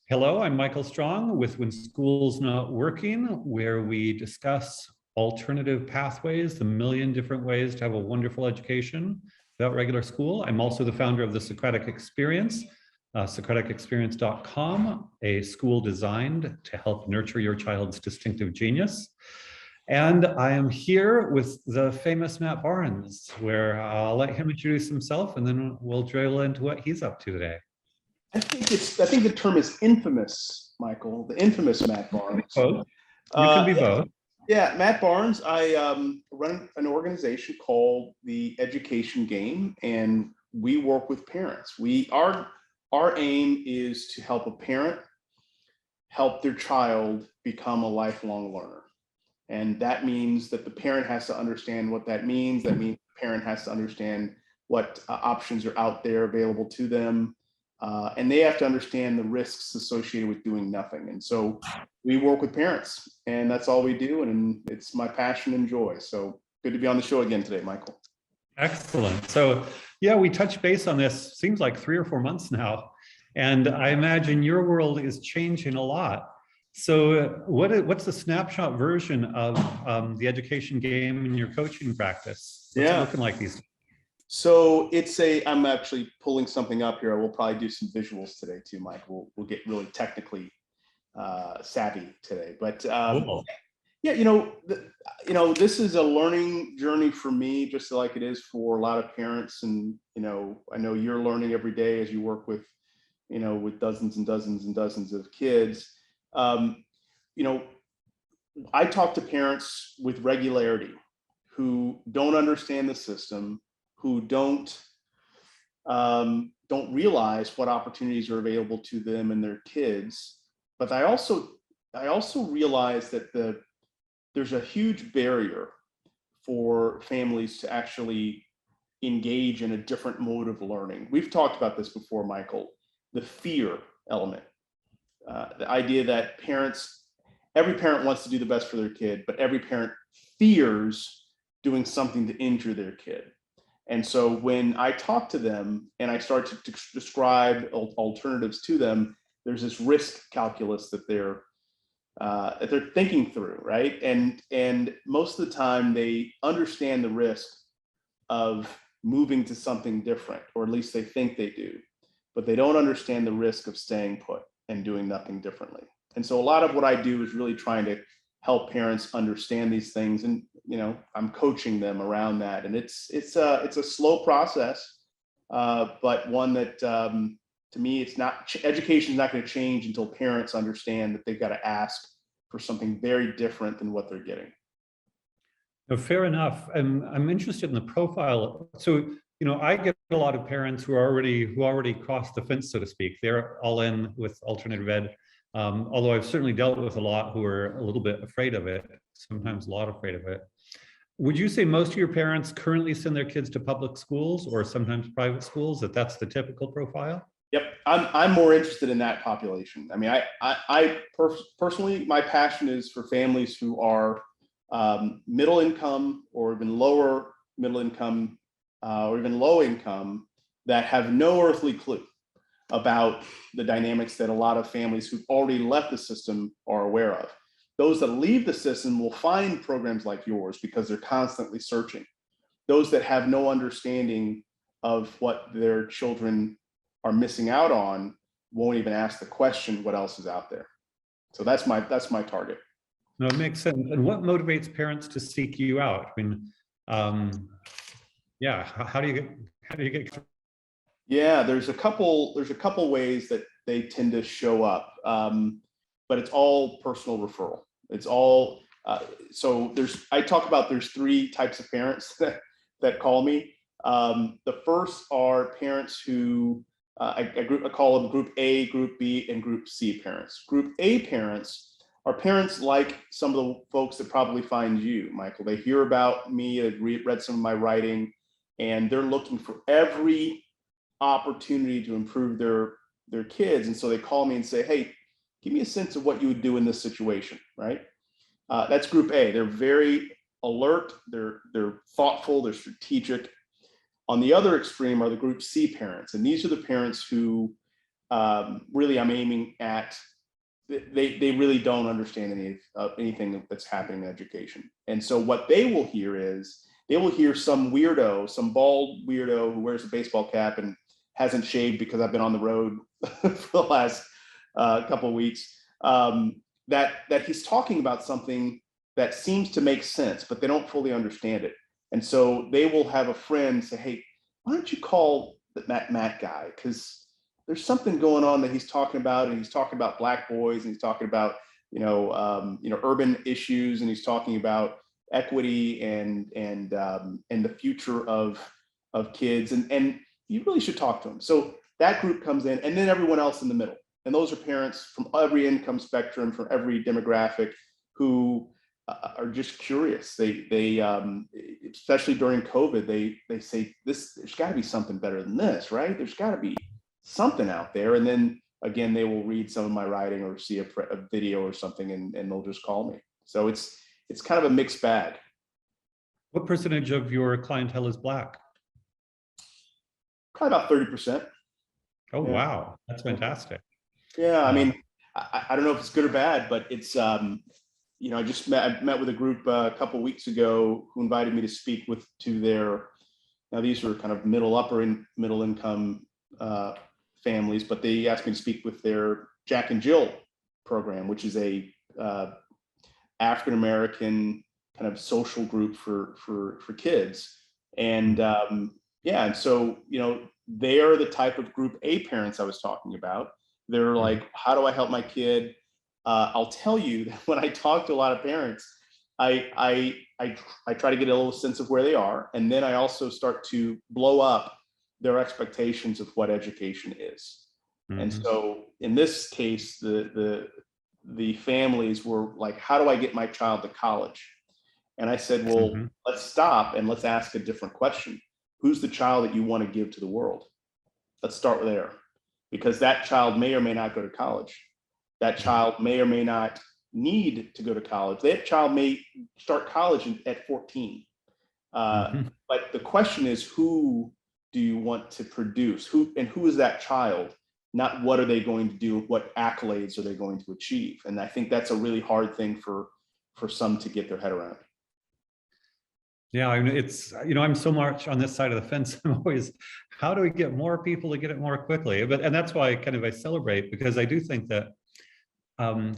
Hello, I'm Michael Strong with When School's Not Working, where we discuss alternative pathways, the million different ways to have a wonderful education without regular school. I'm also the founder of the Socratic Experience, socraticexperience.com, a school designed to help nurture your child's distinctive genius. And I am here with the famous Matt Barnes, where I'll let him introduce himself and then we'll drill into what he's up to today. I think the term is infamous, Michael, the infamous Matt Barnes. Both. You can be both. Yeah, Matt Barnes. I run an organization called The Education Game, and we work with parents. Our aim is to help a parent help their child become a lifelong learner. And that means that the parent has to understand what that means. That means the parent has to understand what options are out there available to them. And they have to understand the risks associated with doing nothing. And so we work with parents, and that's all we do. And it's my passion and joy. So good to be on the show again today, Michael. Excellent. So yeah, we touched base on this, seems like 3 or 4 months now. And I imagine your world is changing a lot. So what's the snapshot version of the education game in your coaching practice? What's it looking like these days? So I'm actually pulling something up here. We'll probably do some visuals today too, Mike. We'll get really technically savvy today. But cool. Yeah, this is a learning journey for me, just like it is for a lot of parents. And, I know you're learning every day as you work with, with dozens and dozens and dozens of kids. I talk to parents with regularity who don't understand the system, who don't realize what opportunities are available to them and their kids. But I also realize that there's a huge barrier for families to actually engage in a different mode of learning. We've talked about this before, Michael, the fear element, the idea that every parent wants to do the best for their kid, but every parent fears doing something to injure their kid. And so when I talk to them and I start to describe alternatives to them, there's this risk calculus that they're thinking through, right? And most of the time they understand the risk of moving to something different, or at least they think they do, but they don't understand the risk of staying put and doing nothing differently. And so a lot of what I do is really trying to help parents understand these things, and I'm coaching them around that. And it's a slow process, but one that to me, education is not going to change until parents understand that they've got to ask for something very different than what they're getting. No, fair enough. And I'm interested in the profile. So I get a lot of parents who already crossed the fence, so to speak. They're all in with alternative ed. Although I've certainly dealt with a lot who are a little bit afraid of it, sometimes a lot afraid of it. Would you say most of your parents currently send their kids to public schools or sometimes private schools, that's the typical profile? Yep, I'm more interested in that population. I mean, I personally, my passion is for families who are middle income or even lower middle income or even low income that have no earthly clue about the dynamics that a lot of families who've already left the system are aware of. Those that leave the system will find programs like yours because they're constantly searching. Those that have no understanding of what their children are missing out on won't even ask the question, what else is out there? So that's my target. No, it makes sense. And what motivates parents to seek you out? I mean, how do you get? Yeah, there's a couple ways that they tend to show up, but it's all personal referral. It's all I talk about there's 3 types of parents that call me. The first are parents who I call them Group A, Group B, and Group C parents. Group A parents are parents like some of the folks that probably find you, Michael. They hear about me, they've read some of my writing, and they're looking for every opportunity to improve their kids. And so they call me and say, hey, give me a sense of what you would do in this situation, right? That's Group A. They're very alert, they're thoughtful, they're strategic. On the other extreme are the Group C parents. And these are the parents who really I'm aiming at, they really don't understand anything that's happening in education. And so what they will hear is, they will hear some weirdo, some bald weirdo who wears a baseball cap and hasn't shaved because I've been on the road for the last couple of weeks, that he's talking about something that seems to make sense, but they don't fully understand it. And so they will have a friend say, hey, why don't you call the Matt guy? Because there's something going on that he's talking about, and he's talking about Black boys, and he's talking about, urban issues, and he's talking about equity and the future of kids, and you really should talk to them. So that group comes in, and then everyone else in the middle, and those are parents from every income spectrum, from every demographic, who are just curious. They especially during COVID, they say, there's got to be something better than this, right? There's got to be something out there. And then again, they will read some of my writing or see a video or something, and they'll just call me. So it's kind of a mixed bag. What percentage of your clientele is Black? Probably about 30%. Oh, Yeah. wow. That's fantastic. Yeah, I mean, I don't know if it's good or bad, but it's, I met with a group a couple of weeks ago who invited me to speak to their, now these are kind of middle income families, but they asked me to speak with their Jack and Jill program, which is a African-American kind of social group for kids. And and so, they are the type of group A parents I was talking about. They're like, how do I help my kid? I'll tell you that when I talk to a lot of parents, I try to get a little sense of where they are. And then I also start to blow up their expectations of what education is. And so in this case, the families were like, how do I get my child to college? And I said, well, let's stop and let's ask a different question. Who's the child that you want to give to the world? Let's start there, because that child may or may not go to college. That child may or may not need to go to college. That child may start college at 14. But the question is, who do you want to produce? Who is that child? Not what are they going to do? What accolades are they going to achieve? And I think that's a really hard thing for some to get their head around. Yeah, I mean, it's, I'm so much on this side of the fence. I'm always, how do we get more people to get it more quickly? And that's why I celebrate, because I do think that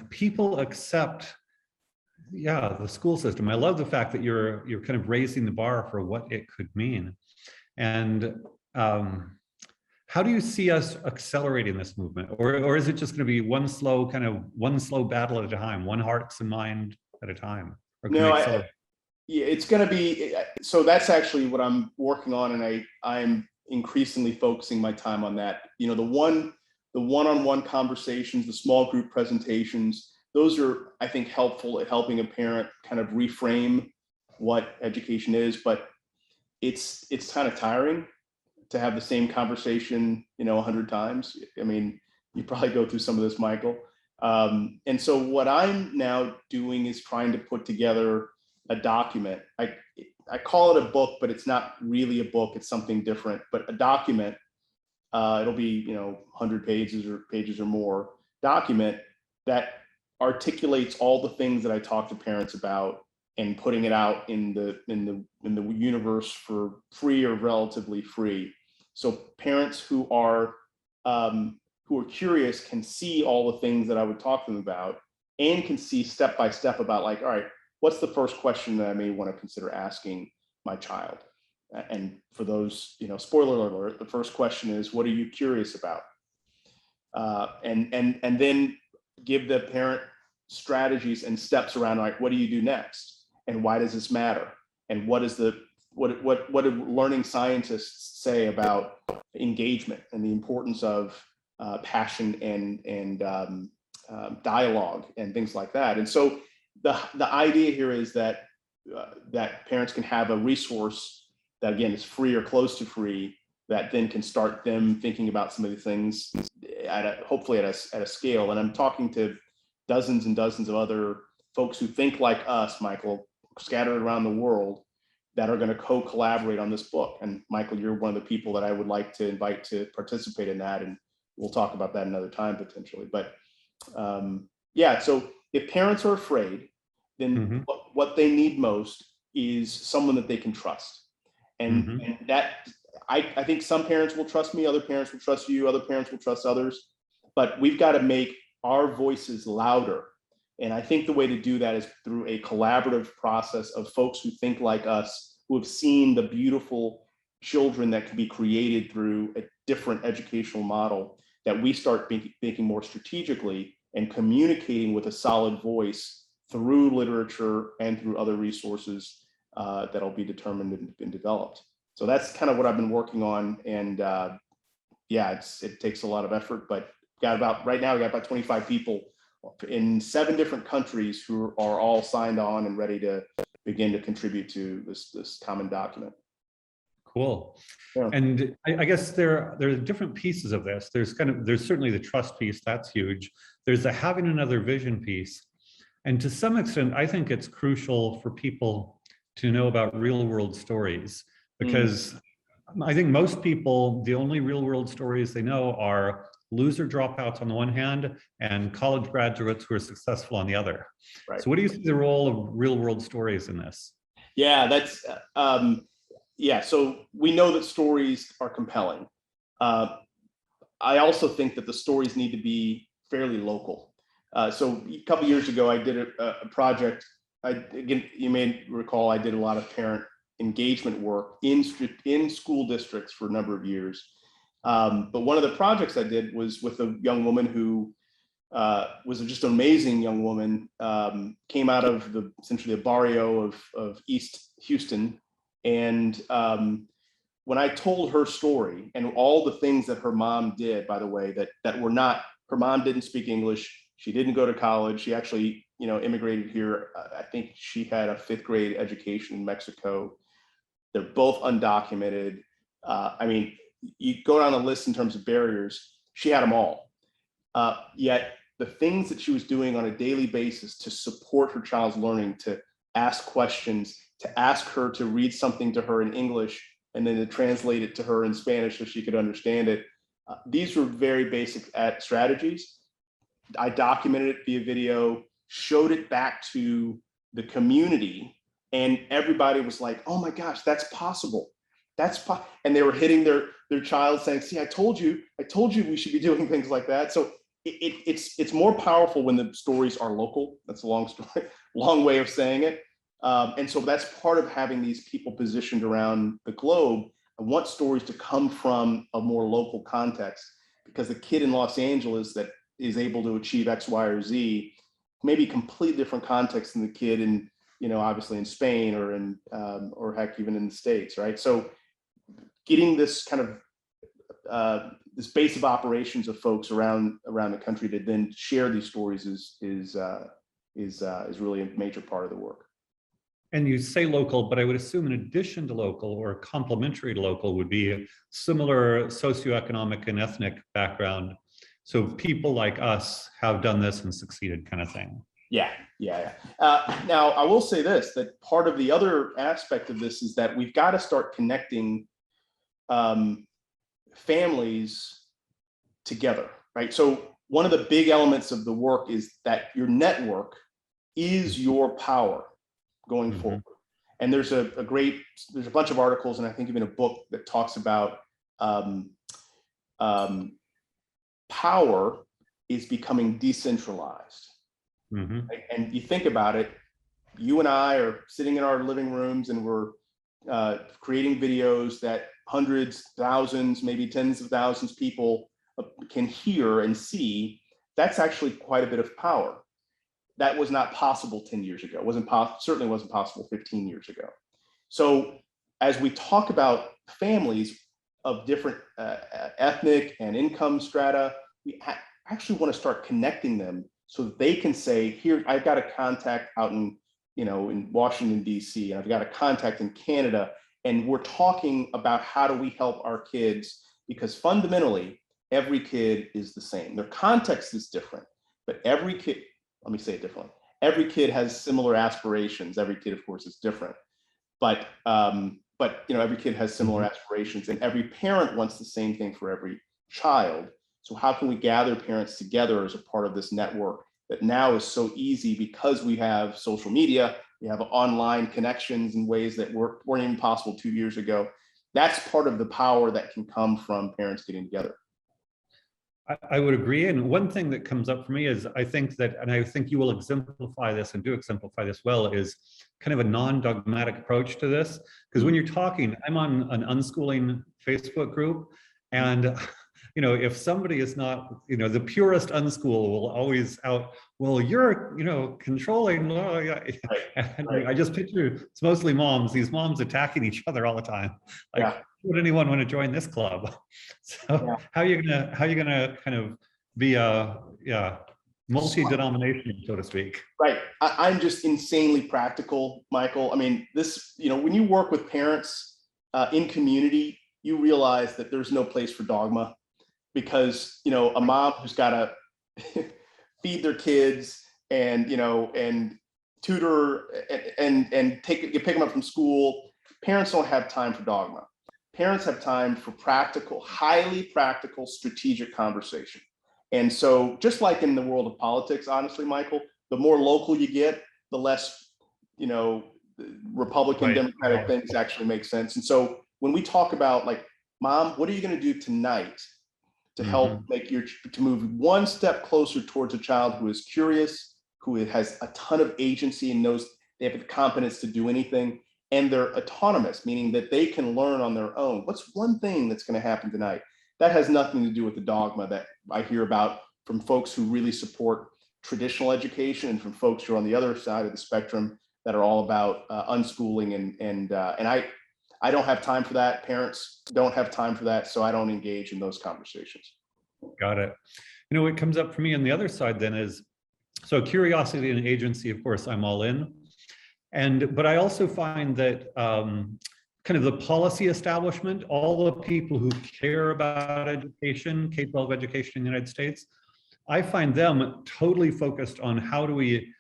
people accept, the school system. I love the fact that you're kind of raising the bar for what it could mean. And how do you see us accelerating this movement? Or is it just going to be one slow battle at a time, one hearts and mind at a time? Or can it's going to be, so that's actually what I'm working on, and I'm increasingly focusing my time on that. The one-on-one conversations, the small group presentations, those are, I think, helpful at helping a parent kind of reframe what education is, but it's kind of tiring to have the same conversation, 100 times. I mean, you probably go through some of this, Michael. And so what I'm now doing is trying to put together a document. I call it a book, but it's not really a book. It's something different, but a document. It'll be 100 pages or more document that articulates all the things that I talk to parents about, and putting it out in the universe for free or relatively free. So parents who are curious can see all the things that I would talk to them about, and can see step by step about, like, all right, what's the first question that I may want to consider asking my child? And for those, spoiler alert, the first question is, what are you curious about? And then give the parent strategies and steps around, like, what do you do next? And why does this matter? And what do learning scientists say about engagement and the importance of passion and dialogue and things like that? And so the idea here is that parents can have a resource that, again, is free or close to free, that then can start them thinking about some of the things hopefully at a scale. And I'm talking to dozens and dozens of other folks who think like us, Michael, scattered around the world, that are going to co-collaborate on this book. And Michael, you're one of the people that I would like to invite to participate in that. And we'll talk about that another time potentially. But yeah, so if parents are afraid, then what they need most is someone that they can trust. And that, I think some parents will trust me, other parents will trust you, other parents will trust others, but we've got to make our voices louder. And I think the way to do that is through a collaborative process of folks who think like us, who have seen the beautiful children that can be created through a different educational model, that we start thinking more strategically and communicating with a solid voice through literature and through other resources that'll be determined and developed. So that's kind of what I've been working on. And yeah, it takes a lot of effort, but right now we got about 25 people in 7 different countries who are all signed on and ready to begin to contribute to this common document. Cool. Yeah. And I guess there are different pieces of this. There's certainly the trust piece, that's huge. There's the having another vision piece. And to some extent, I think it's crucial for people to know about real world stories, because I think most people, the only real world stories they know are loser dropouts on the one hand and college graduates who are successful on the other. Right. So what do you see the role of real world stories in this? Yeah, that's, yeah, so we know that stories are compelling. I also think that the stories need to be fairly local. So a couple years ago, I did a project. Again, you may recall, I did a lot of parent engagement work in school districts for a number of years. But one of the projects I did was with a young woman who was just an amazing young woman, came out of essentially a barrio of East Houston. And when I told her story and all the things that her mom did, by the way, that were not, her mom didn't speak English. She didn't go to college. She actually, immigrated here. I think she had a 5th grade education in Mexico. They're both undocumented. I mean, you go down the list in terms of barriers, she had them all. Yet the things that she was doing on a daily basis to support her child's learning, to ask questions, to ask her to read something to her in English, and then to translate it to her in Spanish so she could understand it. These were very basic strategies. I documented it via video, showed it back to the community, and everybody was like, oh my gosh, that's possible. And they were hitting their child saying, see, I told you we should be doing things like that. So it's more powerful when the stories are local. That's a long story, long way of saying it. And so that's part of having these people positioned around the globe. I want stories to come from a more local context, because the kid in Los Angeles that is able to achieve X, Y, or Z, maybe completely different context than the kid in, obviously in Spain or heck, even in the States, right? So getting this kind of this base of operations of folks around the country to then share these stories is really a major part of the work. And you say local, but I would assume in addition to local or complementary to local would be a similar socioeconomic and ethnic background. So people like us have done this and succeeded, kind of thing. Yeah. Now, I will say this, that part of the other aspect of this is that we've got to start connecting families together, right? So one of the big elements of the work is that your network is your power going forward. And there's a bunch of articles, and I think even a book that talks about power is becoming decentralized. Right? And you think about it, you and I are sitting in our living rooms and we're creating videos that hundreds, thousands, maybe tens of thousands of people can hear and see. That's actually quite a bit of power. That was not possible 10 years ago. Certainly wasn't possible 15 years ago. So as we talk about families of different ethnic and income strata, we actually want to start connecting them so that they can say, here, I've got a contact out in Washington, D.C., and I've got a contact in Canada, and we're talking about how do we help our kids, because fundamentally, every kid is the same. Their context is different, but every kid, let me say it differently, every kid has similar aspirations. Every kid, of course, is different, but every kid has similar aspirations, and every parent wants the same thing for every child. So how can we gather parents together as a part of this network that now is so easy because we have social media, we have online connections in ways that weren't even possible 2 years ago. That's part of the power that can come from parents getting together. I would agree. And one thing that comes up for me is I think that, and I think you will exemplify this and do exemplify this well, is kind of a non-dogmatic approach to this. Because when you're talking, I'm on an unschooling Facebook group, and if somebody is not, the purest unschool will always out, well, you're, controlling. And Right. I just picture it's mostly moms, these moms attacking each other all the time. Like, Yeah. would anyone want to join this club? So Yeah. how are you gonna kind of be a multi-denominational, so to speak? Right. I'm just insanely practical, Michael. I mean, this, when you work with parents in community, you realize that there's no place for dogma, because, a mom who's got to feed their kids and, and tutor and pick them up from school. Parents don't have time for dogma. Parents have time for practical, highly practical, strategic conversation. And so just like in the world of politics, honestly, Michael, the more local you get, the less, Republican, Right. Democratic things actually make sense. And so when we talk about, like, Mom, what are you going to do tonight to help to move one step closer towards a child who is curious, who has a ton of agency and knows they have the competence to do anything, and they're autonomous, meaning that they can learn on their own. What's one thing that's going to happen tonight? That has nothing to do with the dogma that I hear about from folks who really support traditional education, and from folks who are on the other side of the spectrum that are all about unschooling. And I don't have time for that. Parents don't have time for that. So I don't engage in those conversations. Got it. What comes up for me on the other side then is, so curiosity and agency, of course, I'm all in. But I also find that kind of the policy establishment, all the people who care about education, K-12 education in the United States, I find them totally focused on how do we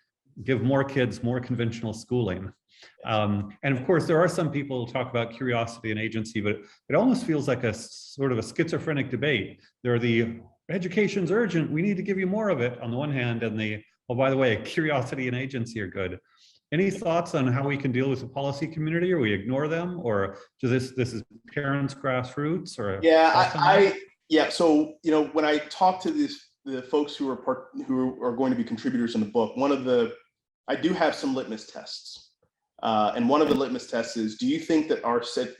give more kids more conventional schooling. And of course, there are some people who talk about curiosity and agency, but it almost feels like a sort of a schizophrenic debate. There are the education's urgent, we need to give you more of it on the one hand, and the, oh, by the way, curiosity and agency are good. Any thoughts on how we can deal with the policy community, or we ignore them, or this is parents grassroots, or? Yeah, so when I talk to the folks who are going to be contributors in the book, I do have some litmus tests, and one of the litmus tests is: do you think that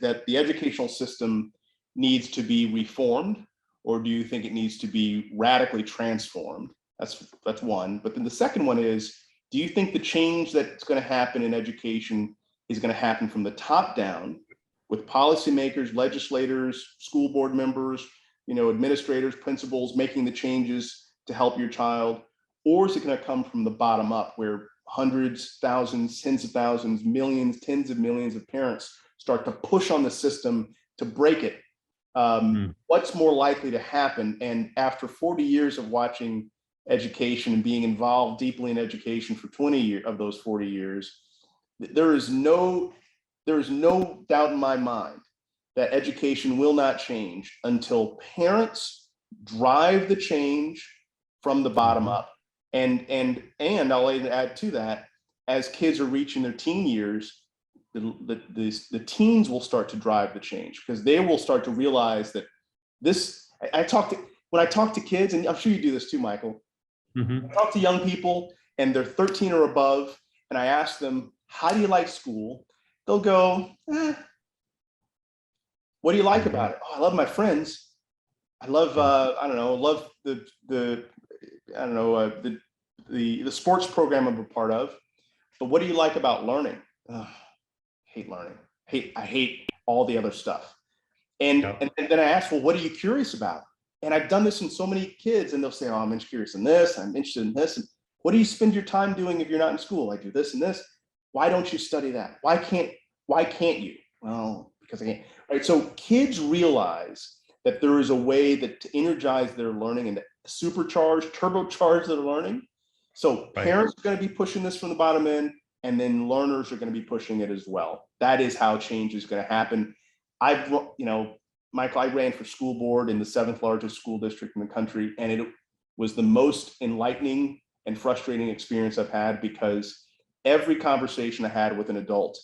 that the educational system needs to be reformed, or do you think it needs to be radically transformed? That's one. But then the second one is: do you think the change that's going to happen in education is going to happen from the top down, with policymakers, legislators, school board members, administrators, principals making the changes to help your child? Or is it going to come from the bottom up, where hundreds, thousands, tens of thousands, millions, tens of millions of parents start to push on the system to break it? What's more likely to happen? And after 40 years of watching education and being involved deeply in education for 20 years of those 40 years, there is no doubt in my mind that education will not change until parents drive the change from the bottom up. And I'll add to that, as kids are reaching their teen years, the teens will start to drive the change, because they will start to realize that when I talk to kids, and I'm sure you do this too, Michael, I talk to young people and they're 13 or above, and I ask them, how do you like school? They'll go, what do you like about it? Oh, I love my friends. I love, love the sports program I'm a part of. But what do you like about learning? Hate learning. I hate all the other stuff. And then I ask, well, what are you curious about? And I've done this in so many kids, and they'll say, oh, I'm curious in this, I'm interested in this. And what do you spend your time doing if you're not in school? I do this and this. Why don't you study that? Why can't you? Well, because I can't. Right. So kids realize that there is a way that to energize their learning and to turbocharge their learning. So parents are going to be pushing this from the bottom end, and then learners are going to be pushing it as well. That is how change is going to happen. Michael, I ran for school board in the 7th largest school district in the country, and it was the most enlightening and frustrating experience I've had, because every conversation I had with an adult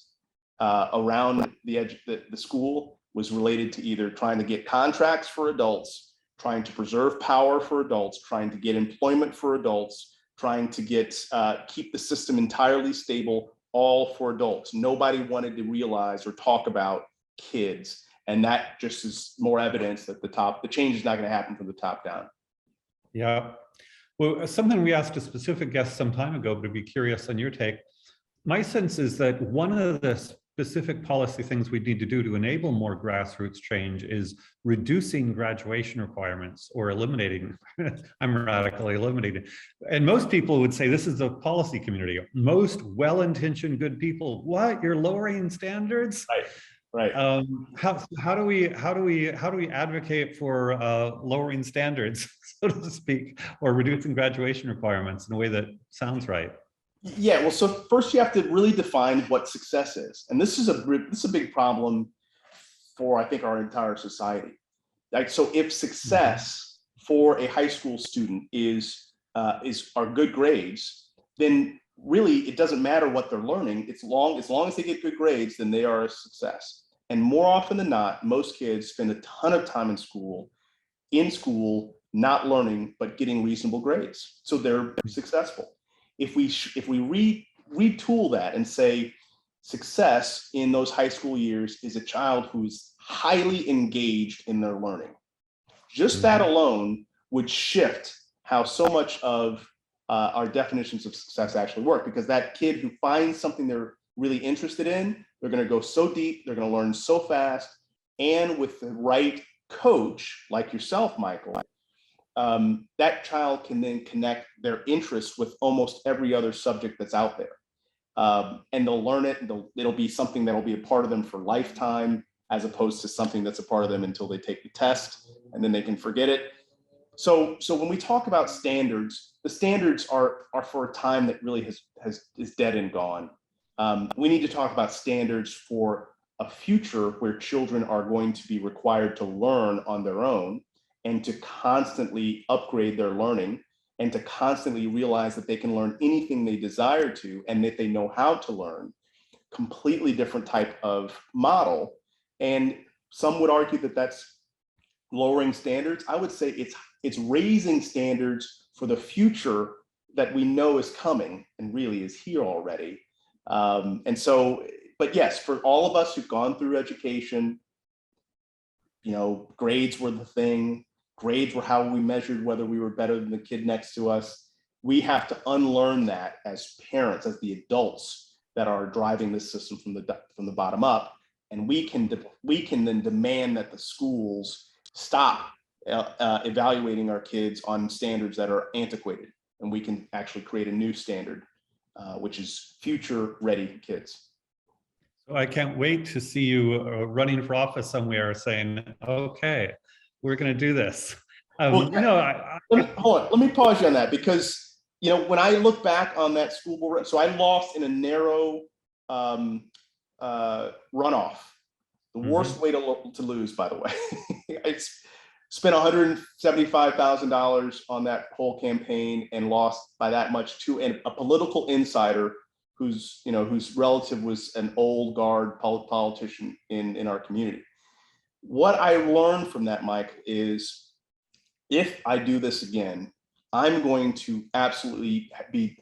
around the school was related to either trying to get contracts for adults, trying to preserve power for adults, trying to get employment for adults, trying to get keep the system entirely stable, all for adults. Nobody wanted to realize or talk about kids. And that just is more evidence that the change is not going to happen from the top down. Yeah. Well, something we asked a specific guest some time ago, but I'd be curious on your take. My sense is that one of the specific policy things we need to do to enable more grassroots change is reducing graduation requirements or eliminating. I'm radically eliminating. And most people would say this is a policy community. Most well-intentioned good people, what? You're lowering standards? Right. Right. How do we advocate for lowering standards, so to speak, or reducing graduation requirements in a way that sounds right? Yeah. Well, so first you have to really define what success is, and this is a big problem for, I think, our entire society. Like, so if success for a high school student is are good grades, then really it doesn't matter what they're learning. As long as they get good grades, then they are a success. And more often than not, most kids spend a ton of time in school, not learning, but getting reasonable grades. So they're successful. If we retool that and say success in those high school years is a child who's highly engaged in their learning, just that alone would shift how so much of our definitions of success actually work, because that kid who finds something they're really interested in, they're going to go so deep, they're going to learn so fast, and with the right coach like yourself, Michael, that child can then connect their interest with almost every other subject that's out there, and they'll learn it. It'll be something that'll be a part of them for lifetime, as opposed to something that's a part of them until they take the test and then they can forget it. So when we talk about standards, the standards are for a time that really is dead and gone. We need to talk about standards for a future where children are going to be required to learn on their own and to constantly upgrade their learning and to constantly realize that they can learn anything they desire to and that they know how to learn. Completely different type of model. And some would argue that that's lowering standards. I would say it's raising standards for the future that we know is coming and really is here already. But yes, for all of us who've gone through education, grades were the thing. Grades were how we measured whether we were better than the kid next to us. We have to unlearn that as parents, as the adults that are driving this system from the bottom up. And we can then demand that the schools stop evaluating our kids on standards that are antiquated, and we can actually create a new standard, which is future-ready kids. So I can't wait to see you running for office somewhere saying, okay, we're going to do this. Hold on. Let me pause you on that, because when I look back on that school board, so I lost in a narrow runoff, the worst way to lose, by the way. I spent $175,000 on that whole campaign and lost by that much to a political insider whose relative was an old guard politician in our community. What I learned from that, Mike, is if I do this again, I'm going to absolutely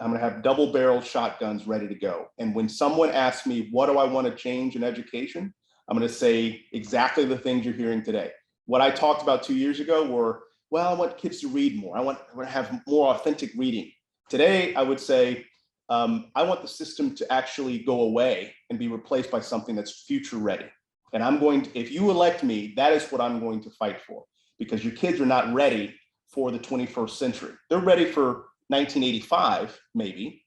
I'm going to have double-barrel shotguns ready to go. And when someone asks me, what do I want to change in education? I'm going to say exactly the things you're hearing today. What I talked about 2 years ago were, well, I want kids to read more. I want to have more authentic reading. Today, I would say, I want the system to actually go away and be replaced by something that's future ready. And I'm going to, if you elect me, that is what I'm going to fight for, because your kids are not ready for the 21st century. They're ready for 1985, maybe,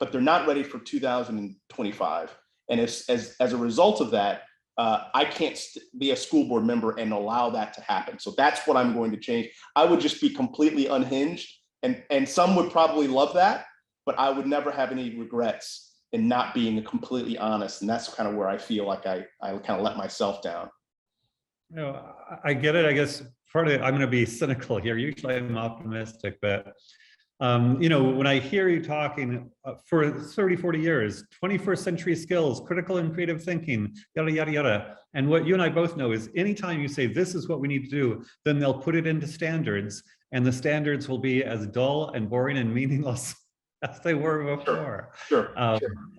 but they're not ready for 2025. And as a result of that, I can't be a school board member and allow that to happen. So that's what I'm going to change. I would just be completely unhinged, and some would probably love that, but I would never have any regrets in not being completely honest. And that's kind of where I feel like I kind of let myself down. I get it. I guess part of it, I'm going to be cynical here. Usually I'm optimistic, but when I hear you talking for 30, 40 years, 21st century skills, critical and creative thinking, yada, yada, yada. And what you and I both know is anytime you say this is what we need to do, then they'll put it into standards, and the standards will be as dull and boring and meaningless as they were before. Sure.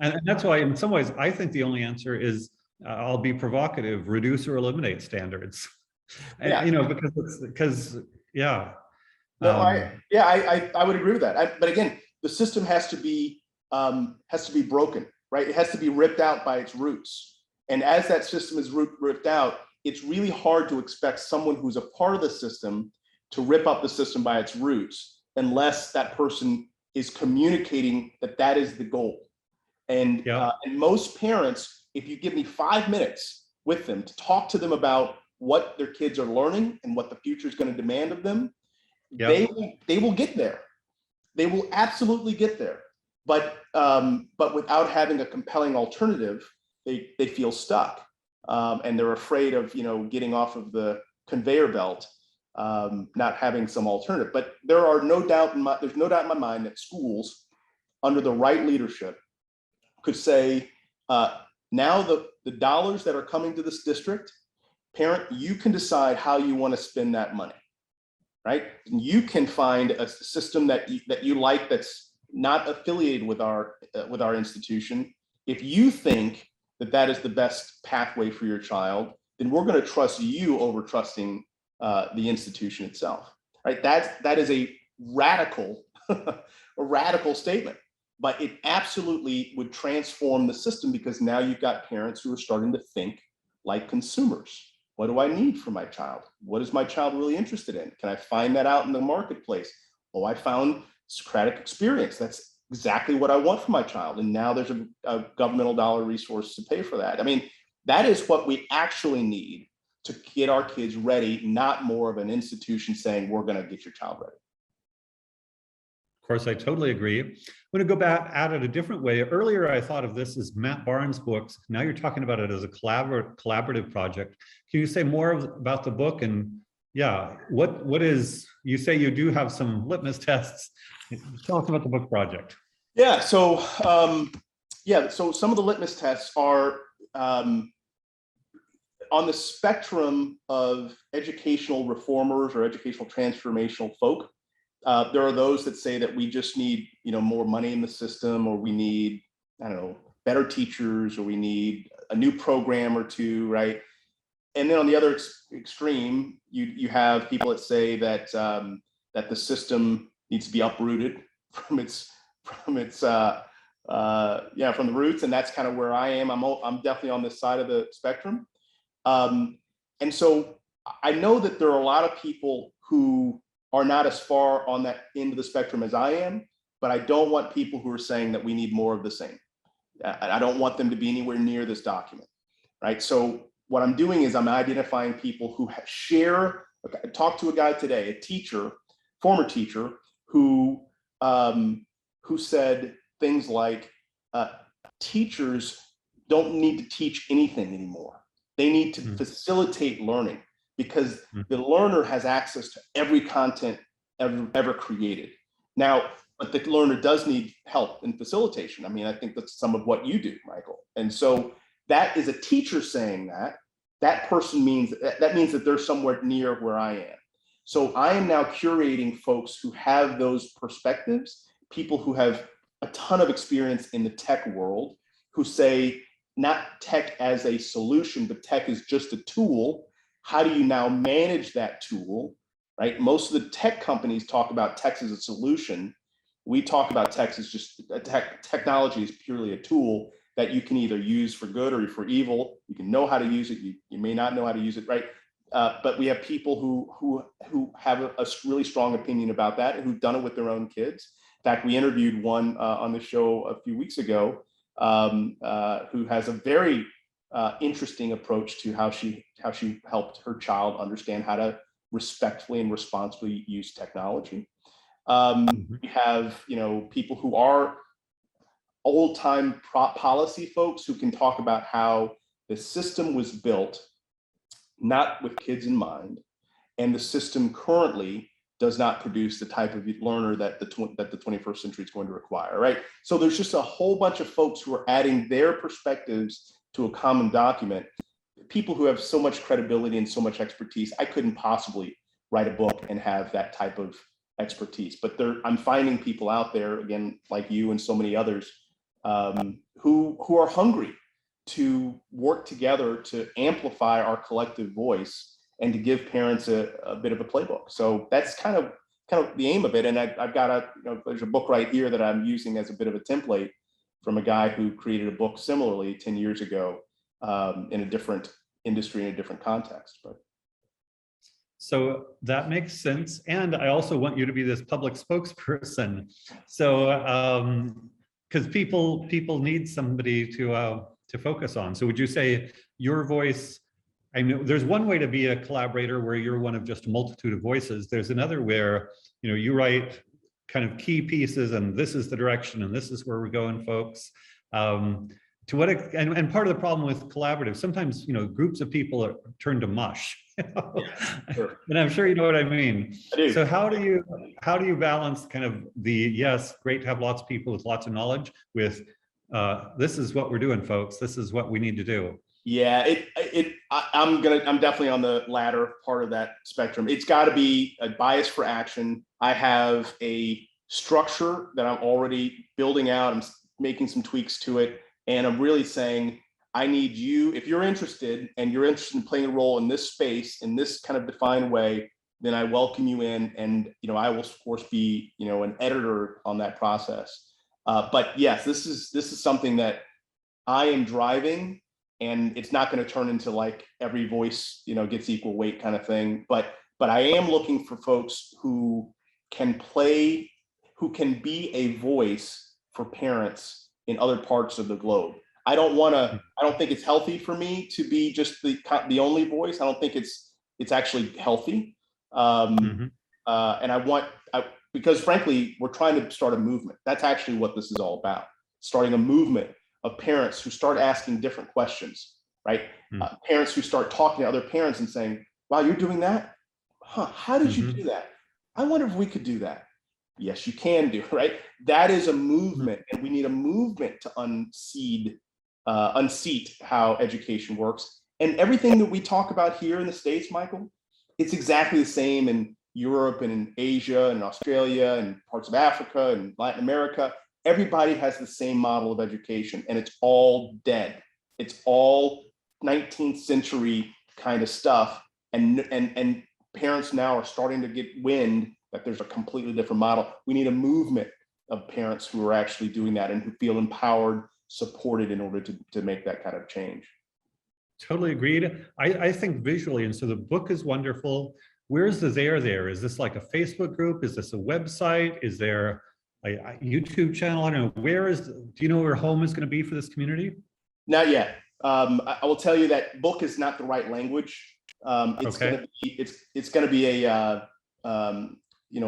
And that's why in some ways, I think the only answer is, I'll be provocative, reduce or eliminate standards. Yeah. Because yeah. No, I would agree with that. But again, the system has to be broken, right? It has to be ripped out by its roots. And as that system is ripped out, it's really hard to expect someone who's a part of the system to rip up the system by its roots, unless that person is communicating that that is the goal. And most parents, if you give me 5 minutes with them to talk to them about what their kids are learning and what the future is going to demand of them, they will get there. They will absolutely get there. But without having a compelling alternative, they feel stuck, and they're afraid of getting off of the conveyor belt, not having some alternative. But there's no doubt in my mind that schools, under the right leadership, could say, now the dollars that are coming to this district, parent, you can decide how you want to spend that money. Right? You can find a system that you like that's not affiliated with our institution. If you think that is the best pathway for your child, then we're going to trust you over trusting the institution itself. Right? That is a radical statement, but it absolutely would transform the system, because now you've got parents who are starting to think like consumers. What do I need for my child? What is my child really interested in? Can I find that out in the marketplace? Oh, I found Socratic experience. That's exactly what I want for my child. And now there's a governmental dollar resource to pay for that. I mean, that is what we actually need to get our kids ready, not more of an institution saying, we're going to get your child ready. Of course, I totally agree. I'm going to go back at it a different way. Earlier, I thought of this as Matt Barnes' books. Now you're talking about it as a collaborative project. Can you say more about the book? And what is, you say you do have some litmus tests. Tell us about the book project. Yeah, so some of the litmus tests are on the spectrum of educational reformers or educational transformational folk. There are those that say that we just need, more money in the system, or we need, better teachers, or we need a new program or two, right? And then on the other extreme, you have people that say that that the system needs to be uprooted from the roots, and that's kind of where I am. I'm definitely on this side of the spectrum, and so I know that there are a lot of people who are not as far on that end of the spectrum as I am, but I don't want people who are saying that we need more of the same. I don't want them to be anywhere near this document, right? So what I'm doing is I'm identifying people who I talked to a guy today, a teacher, former teacher, who said things like, teachers don't need to teach anything anymore. They need to facilitate learning, because the learner has access to every content ever created. Now, but the learner does need help in facilitation. I mean, I think that's some of what you do, Michael. And so that is a teacher saying that person means that they're somewhere near where I am. So I am now curating folks who have those perspectives, people who have a ton of experience in the tech world, who say not tech as a solution, but tech is just a tool. How do you now manage that tool, right? Most of the tech companies talk about tech as a solution. We talk about tech as just technology is purely a tool that you can either use for good or for evil. You can know how to use it. You may not know how to use it, right? But we have people who have a really strong opinion about that and who've done it with their own kids. In fact, we interviewed one on the show a few weeks ago who has a very interesting approach to how she helped her child understand how to respectfully and responsibly use technology. We have people who are old-time policy folks who can talk about how the system was built not with kids in mind, and the system currently does not produce the type of learner that the 21st century is going to require, right? So there's just a whole bunch of folks who are adding their perspectives to a common document. People who have so much credibility and so much expertise, I couldn't possibly write a book and have that type of expertise. But I'm finding people out there, again, like you and so many others, who are hungry to work together to amplify our collective voice and to give parents a bit of a playbook. So that's kind of the aim of it. And I've got there's a book right here that I'm using as a bit of a template from a guy who created a book similarly 10 years ago in a different industry, in a different context. But so that makes sense. And I also want you to be this public spokesperson. So because people need somebody to focus on. So would you say your voice, I mean, there's one way to be a collaborator where you're one of just a multitude of voices. There's another where, you write kind of key pieces and this is the direction and this is where we're going, folks. To what, and part of the problem with collaborative, sometimes, groups of people are turned to mush. Sure. And I'm sure you know what I mean. I do. So how do you balance kind of the, yes, great to have lots of people with lots of knowledge with, this is what we're doing, folks. This is what we need to do. Yeah, I'm definitely on the latter part of that spectrum. It's got to be a bias for action. I have a structure that I'm already building out. I'm making some tweaks to it. And I'm really saying, I need you, if you're interested and you're interested in playing a role in this space, in this kind of defined way, then I welcome you in. And, I will of course be, an editor on that process. But yes, this is something that I am driving, and it's not going to turn into like every voice, gets equal weight kind of thing. But I am looking for folks who can be a voice for parents in other parts of the globe. I don't think it's healthy for me to be just the only voice. I don't think it's actually healthy. And because frankly, we're trying to start a movement. That's actually what this is all about. Starting a movement of parents who start asking different questions, right? Parents who start talking to other parents and saying, wow, you're doing that? Huh, how did you do that? I wonder if we could do that. Yes, you can do, right? That is a movement, and we need a movement to unseat how education works. And everything that we talk about here in the States, Michael, it's exactly the same in Europe and in Asia and Australia and parts of Africa and Latin America. Everybody has the same model of education, and it's all dead. It's all 19th century kind of stuff. And parents now are starting to get wind that there's a completely different model. We need a movement of parents who are actually doing that and who feel empowered, supported in order to make that kind of change. Totally agreed. I think visually, and so the book is wonderful. Where's the there? Is this like a Facebook group? Is this a website? Is there a YouTube channel? I don't know. Do you know where home is going to be for this community? Not yet. I will tell you that book is not the right language. It's going to be a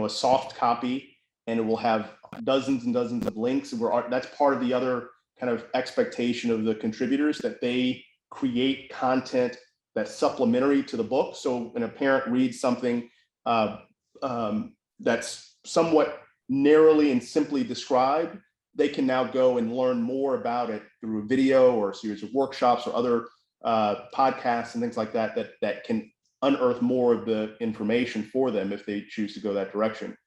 soft copy, and it will have dozens and dozens of links. That's part of the other kind of expectation of the contributors, that they create content that's supplementary to the book. So when a parent reads something that's somewhat narrowly and simply described, they can now go and learn more about it through a video or a series of workshops or other podcasts and things like that can unearth more of the information for them if they choose to go that direction.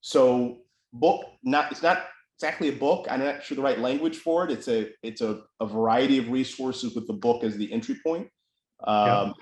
So book, it's not exactly a book. I'm not sure the right language for it. It's a variety of resources with the book as the entry point. But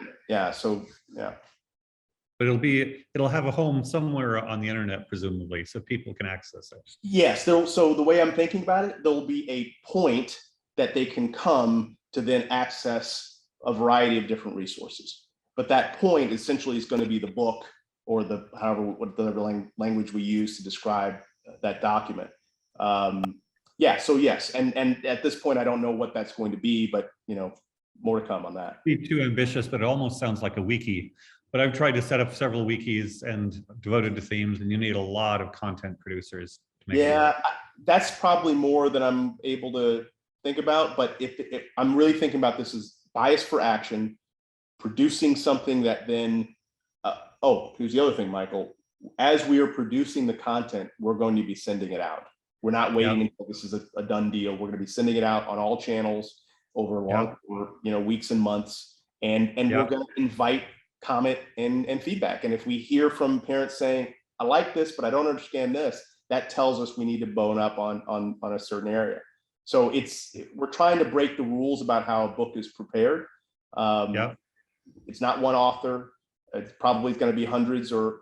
it'll have a home somewhere on the internet, presumably, so people can access it. Yes. So the way I'm thinking about it, there'll be a point that they can come to then access a variety of different resources. But that point essentially is going to be the book, or whatever language we use to describe that document. So yes, and at this point I don't know what that's going to be, but more to come on that. Be too ambitious, but it almost sounds like a wiki. But I've tried to set up several wikis and devoted to themes, and you need a lot of content producers to make it work. That's probably more than I'm able to think about. But if I'm really thinking about this as bias for action, producing something that then, oh, here's the other thing, Michael. As we are producing the content, we're going to be sending it out. We're not waiting until this is a done deal. We're going to be sending it out on all channels over long, weeks and months. And we're going to invite comment and feedback. And if we hear from parents saying, I like this, but I don't understand this, that tells us we need to bone up on a certain area. So we're trying to break the rules about how a book is prepared. It's not one author. It's probably going to be hundreds, or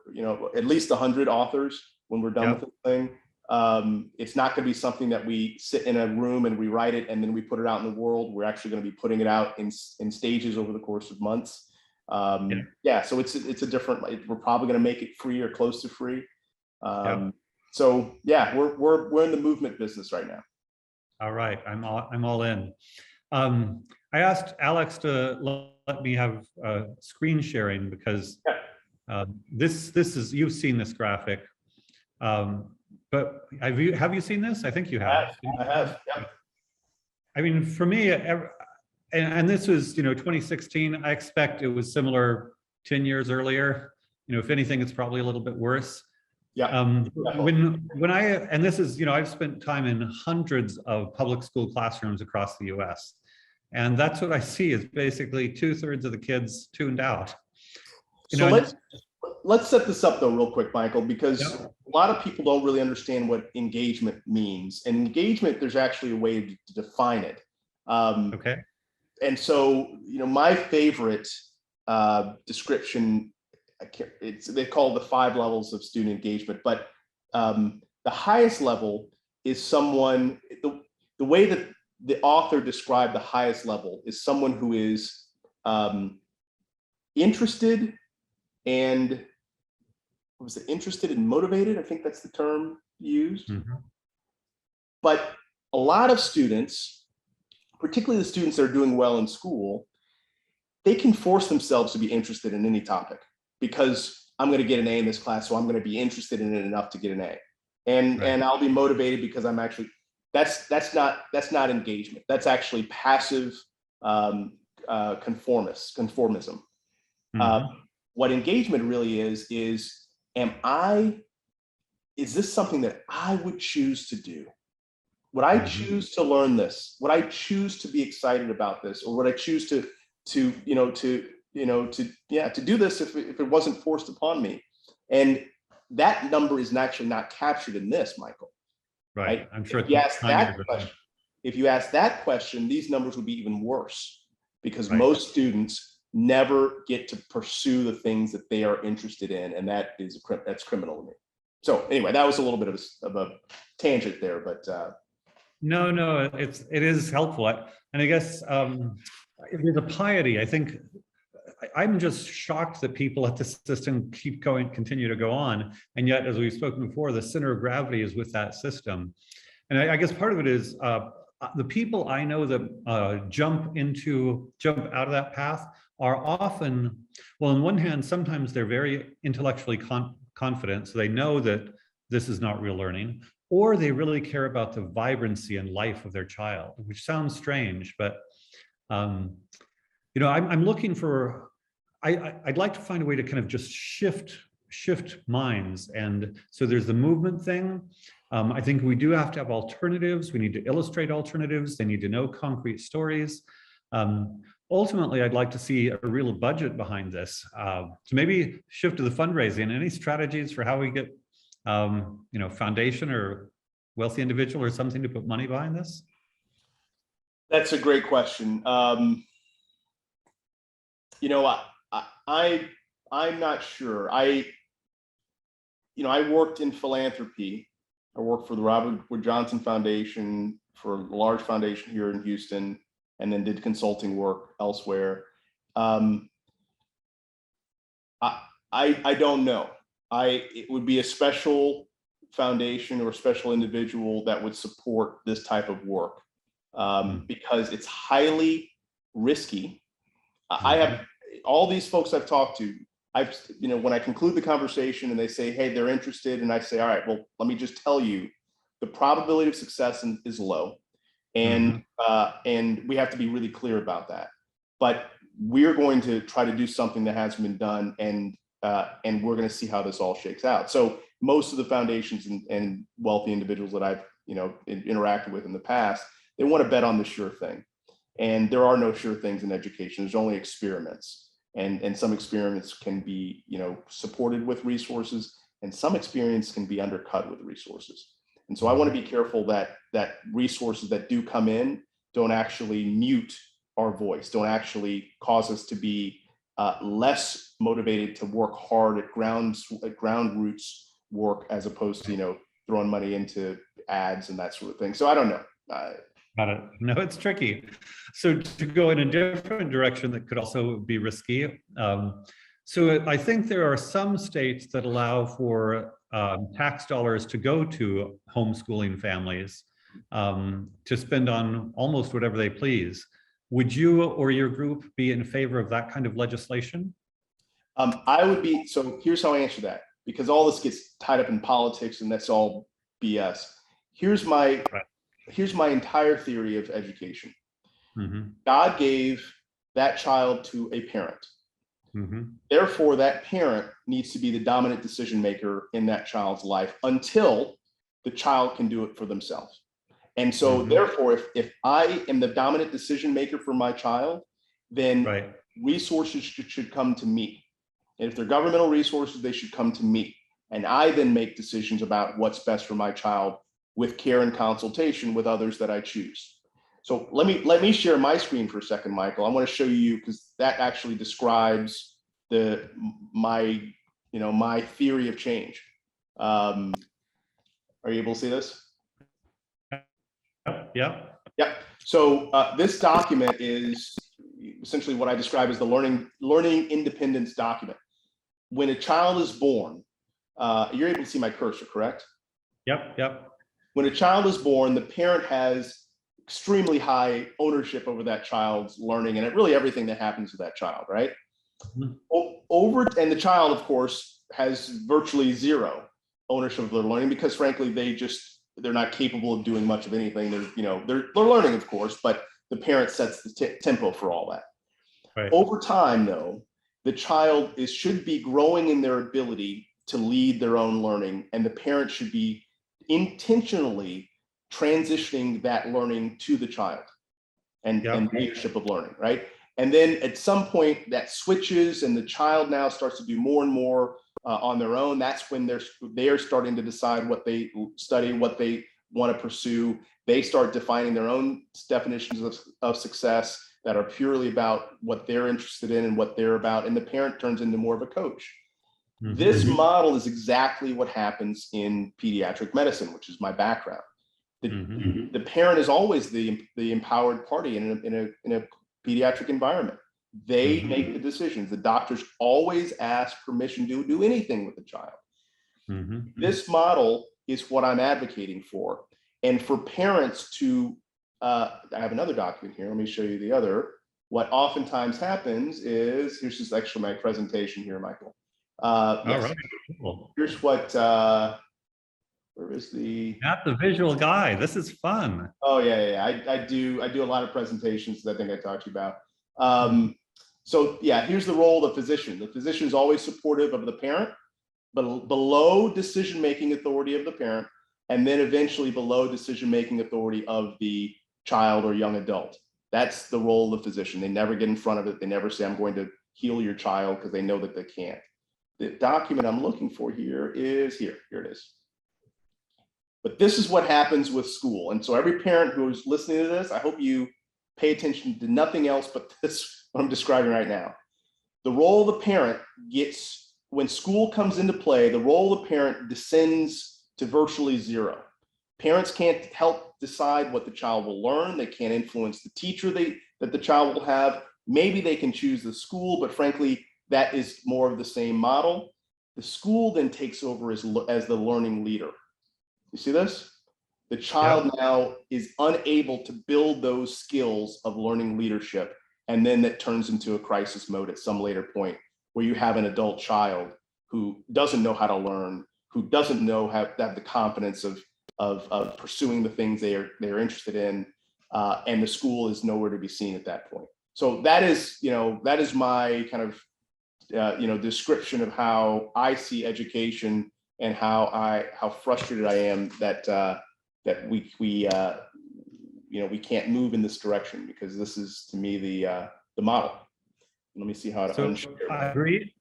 at least 100 authors when we're done with the thing. It's not going to be something that we sit in a room and we write it and then we put it out in the world. We're actually going to be putting it out in stages over the course of months. So it's a different. We're probably going to make it free or close to free. So yeah, we're in the movement business right now. All right, I'm all in. I asked Alex to let me have screen sharing because this is, you've seen this graphic, but have you seen this? I think you have. I have. Yeah. I mean, for me, and this was 2016. I expect it was similar 10 years earlier. If anything, it's probably a little bit worse. When and this is, I've spent time in hundreds of public school classrooms across the US. And that's what I see is basically 2/3 of the kids tuned out. Let's set this up though real quick, Michael, because a lot of people don't really understand what engagement means. And engagement, there's actually a way to define it. And so, my favorite description, they call it the 5 levels of student engagement, but the highest level is someone, the way that the author described the highest level is someone who is interested and interested and motivated. I think that's the term used. But a lot of students, particularly the students that are doing well in school, they can force themselves to be interested in any topic because I'm going to get an A in this class, so I'm going to be interested in it enough to get an A, and I'll be motivated because I'm actually. That's not engagement. That's actually passive conformism. What engagement really is this something that I would choose to do? Would I choose to learn this? Would I choose to be excited about this? Or would I choose to do this if it wasn't forced upon me? And that number is actually not captured in this, Michael. Right. I'm sure. If you ask that question, these numbers would be even worse because most students never get to pursue the things that they are interested in, and that's criminal to me. So anyway, that was a little bit of a tangent there, but no, it is helpful, and I guess there's a piety. I think I'm just shocked that people at the system continue to go on. And yet, as we've spoken before, the center of gravity is with that system. And I guess part of it is the people I know that jump out of that path are often, well, on one hand, sometimes they're very intellectually confident. So they know that this is not real learning, or they really care about the vibrancy and life of their child, which sounds strange, but I'm looking for, I'd like to find a way to kind of just shift minds. And so there's the movement thing. I think we do have to have alternatives. We need to illustrate alternatives. They need to know concrete stories. Ultimately, I'd like to see a real budget behind this. So maybe shift to the fundraising. Any strategies for how we get, foundation or wealthy individual or something to put money behind this? That's a great question. I'm not sure. I worked in philanthropy. I worked for the Robert Wood Johnson Foundation, for a large foundation here in Houston, and then did consulting work elsewhere. I don't know. It would be a special foundation or a special individual that would support this type of work because it's highly risky. I have all these folks I've talked to. When I conclude the conversation and they say, hey, they're interested, and I say, all right, well, let me just tell you, the probability of success is low, and we have to be really clear about that. But we're going to try to do something that hasn't been done, and we're going to see how this all shakes out. So most of the foundations and wealthy individuals that I've interacted with in the past, they want to bet on the sure thing. And there are no sure things in education. There's only experiments, and some experiments can be supported with resources, and some experience can be undercut with resources. And so I want to be careful that resources that do come in don't actually mute our voice, don't actually cause us to be less motivated to work hard at ground roots work, as opposed to throwing money into ads and that sort of thing. So I don't know. Got it. No, it's tricky. So to go in a different direction that could also be risky. So I think there are some states that allow for tax dollars to go to homeschooling families to spend on almost whatever they please. Would you or your group be in favor of that kind of legislation? I would be. So here's how I answer that, because all this gets tied up in politics and that's all BS. Here's my entire theory of education. Mm-hmm. God gave that child to a parent. Mm-hmm. Therefore, that parent needs to be the dominant decision maker in that child's life until the child can do it for themselves. And so therefore, if I am the dominant decision maker for my child, then resources should come to me. And if they're governmental resources, they should come to me. And I then make decisions about what's best for my child with care and consultation with others that I choose. So let me share my screen for a second, Michael. I want to show you, because that actually describes my theory of change. Are you able to see this? Yeah. Yep. So this document is essentially what I describe as the learning independence document. When a child is born, you're able to see my cursor, correct? Yep. When a child is born, the parent has extremely high ownership over that child's learning and really everything that happens to that child, right? Mm-hmm. And the child, of course, has virtually zero ownership of their learning, because frankly, they're not capable of doing much of anything. They're learning, of course, but the parent sets the tempo for all that. Right. Over time, though, the child should be growing in their ability to lead their own learning, and the parent should be intentionally transitioning that learning to the child and leadership of learning, right? And then at some point that switches, and the child now starts to do more and more on their own. That's when they're starting to decide what they study, what they want to pursue. They start defining their own definitions of success that are purely about what they're interested in and what they're about. And the parent turns into more of a coach. Mm-hmm. This model is exactly what happens in pediatric medicine, which is my background. The parent is always the empowered party in a pediatric environment. They make the decisions. The doctors always ask permission to do anything with the child. This model is what I'm advocating for. And for parents to, I have another document here. Let me show you the other. What oftentimes happens is, here's just actually my presentation here, Michael. All right. Cool. Here's what, where is Not the visual guy. This is fun. Oh yeah. I do a lot of presentations that I think I talked to you about. So yeah, here's the role of the physician. The physician is always supportive of the parent, but below decision-making authority of the parent, and then eventually below decision-making authority of the child or young adult. That's the role of the physician. They never get in front of it. They never say, I'm going to heal your child, because they know that they can't. The document I'm looking for here is here. Here it is. But this is what happens with school. And so every parent who's listening to this, I hope you pay attention to nothing else but this, what I'm describing right now. The role of the parent gets, when school comes into play, the role of the parent descends to virtually zero. Parents can't help decide what the child will learn. They can't influence the teacher that the child will have. Maybe they can choose the school, but frankly, that is more of the same model. The school then takes over as the learning leader. You see this? The child now is unable to build those skills of learning leadership. And then that turns into a crisis mode at some later point, where you have an adult child who doesn't know how to learn, who doesn't know how to have the confidence of pursuing the things they're interested in. And the school is nowhere to be seen at that point. So that is, that is my kind of, description of how I see education and how frustrated I am that we can't move in this direction, because this is, to me, the model. Let me see how to So unshare. I agree.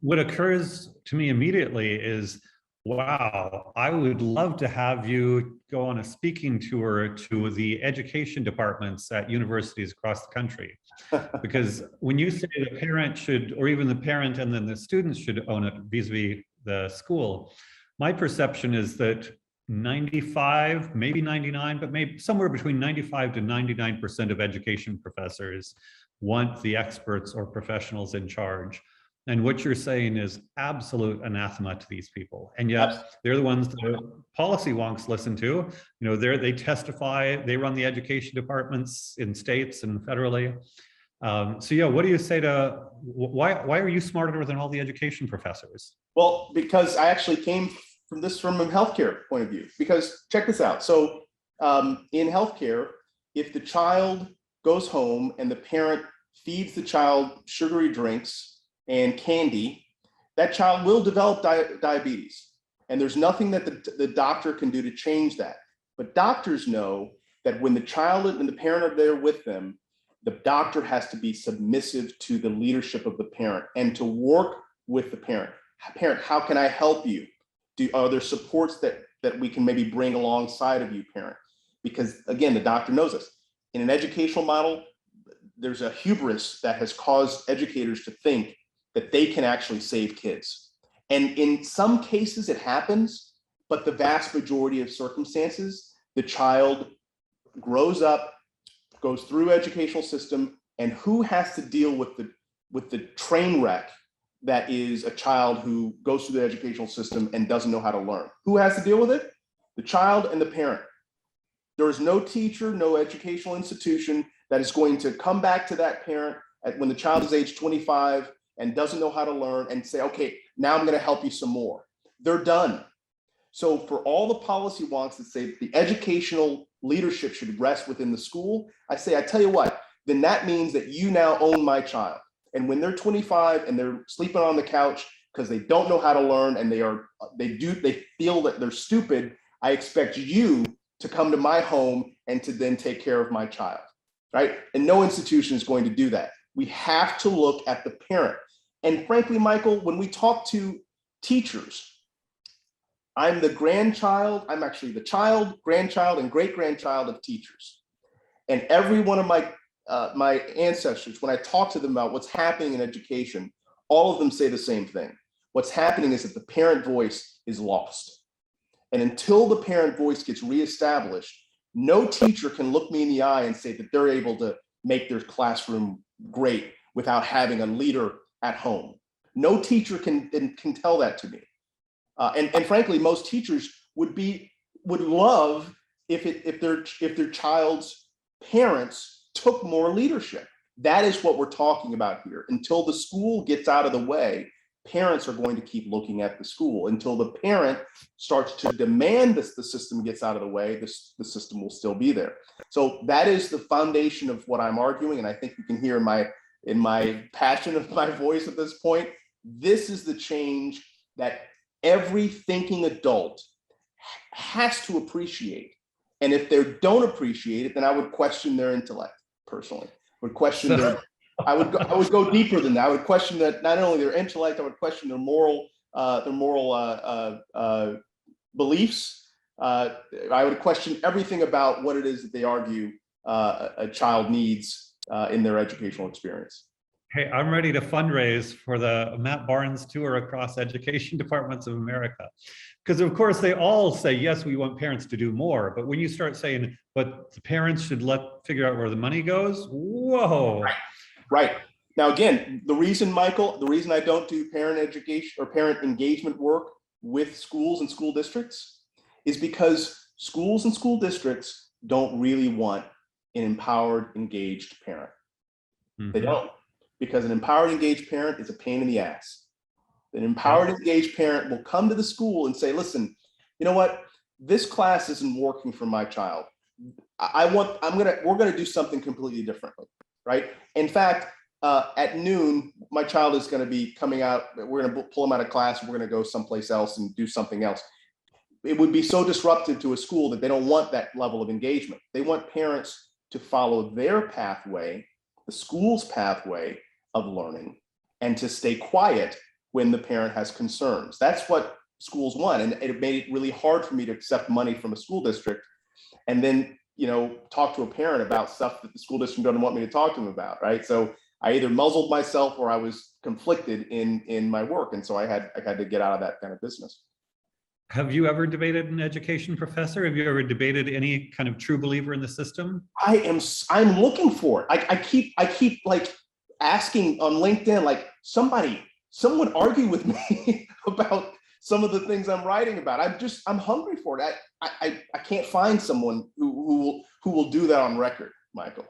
What occurs to me immediately is, wow, I would love to have you go on a speaking tour to the education departments at universities across the country. Because when you say the parent should, or even the parent and then the students should own it vis-a-vis the school, my perception is that 95, maybe 99, but maybe somewhere between 95 to 99% of education professors want the experts or professionals in charge. And what you're saying is absolute anathema to these people. And yet they're the ones the policy wonks listen to. They testify, they run the education departments in states and federally. So yeah, what do you say to, why are you smarter than all the education professors? Well, because I actually came from a healthcare point of view, because check this out. So in healthcare, if the child goes home and the parent feeds the child sugary drinks and candy, that child will develop diabetes. And there's nothing that the doctor can do to change that. But doctors know that when the child and the parent are there with them, the doctor has to be submissive to the leadership of the parent and to work with the parent. Parent, how can I help you? Are there supports that we can maybe bring alongside of you, parent? Because again, the doctor knows us. In an educational model, there's a hubris that has caused educators to think that they can actually save kids. And in some cases it happens, but the vast majority of circumstances, the child grows up, goes through educational system, and who has to deal with the train wreck that is a child who goes through the educational system and doesn't know how to learn? Who has to deal with it? The child and the parent. There is no teacher, no educational institution that is going to come back to that parent when the child is age 25 and doesn't know how to learn and say, okay, now I'm going to help you some more. They're done. So for all the policy wonks that say the educational leadership should rest within the school, I say, I tell you what, then that means that you now own my child. And when they're 25 and they're sleeping on the couch because they don't know how to learn and they feel that they're stupid, I expect you to come to my home and to then take care of my child, right? And no institution is going to do that. We have to look at the parent. And frankly, Michael, when we talk to teachers, I'm actually the child, grandchild, and great-grandchild of teachers. And every one of my ancestors, when I talk to them about what's happening in education, all of them say the same thing. What's happening is that the parent voice is lost. And until the parent voice gets reestablished, no teacher can look me in the eye and say that they're able to make their classroom great without having a leader at home. No teacher can tell that to me. And frankly, most teachers would love if their child's parents took more leadership. That is what we're talking about here. Until the school gets out of the way, parents are going to keep looking at the school. Until the parent starts to demand the system gets out of the way, the system will still be there. So that is the foundation of what I'm arguing. And I think you can hear in my passion of my voice at this point, this is the change that every thinking adult has to appreciate. And if they don't appreciate it, then I would question their intellect personally. I would go deeper than that. I would question that not only their intellect, I would question their moral beliefs. I would question everything about what it is that they argue a child needs in their educational experience. Hey, I'm ready to fundraise for the Matt Barnes tour across education departments of America. Because of course they all say, yes, we want parents to do more. But when you start saying, but the parents should figure out where the money goes, whoa. Right. Now, again, the reason I don't do parent education or parent engagement work with schools and school districts is because schools and school districts don't really want an empowered, engaged parent. Mm-hmm. They don't. Because an empowered, engaged parent is a pain in the ass. An empowered, engaged parent will come to the school and say, listen, you know what? This class isn't working for my child. We're going to do something completely differently. right? In fact, at noon, my child is going to be coming out. We're going to pull him out of class. We're going to go someplace else and do something else. It would be so disruptive to a school that they don't want that level of engagement. They want parents to follow their pathway, the school's pathway of learning, and to stay quiet when the parent has concerns. That's what schools want. And it made it really hard for me to accept money from a school district and then, talk to a parent about stuff that the school district doesn't want me to talk to them about, right? So I either muzzled myself or I was conflicted in my work. And so I had to get out of that kind of business. Have you ever debated an education professor? Have you ever debated any kind of true believer in the system? I'm looking for it. I keep like asking on LinkedIn, like someone argue with me about some of the things I'm writing about. I'm hungry for it. I can't find someone who will do that on record, Michael.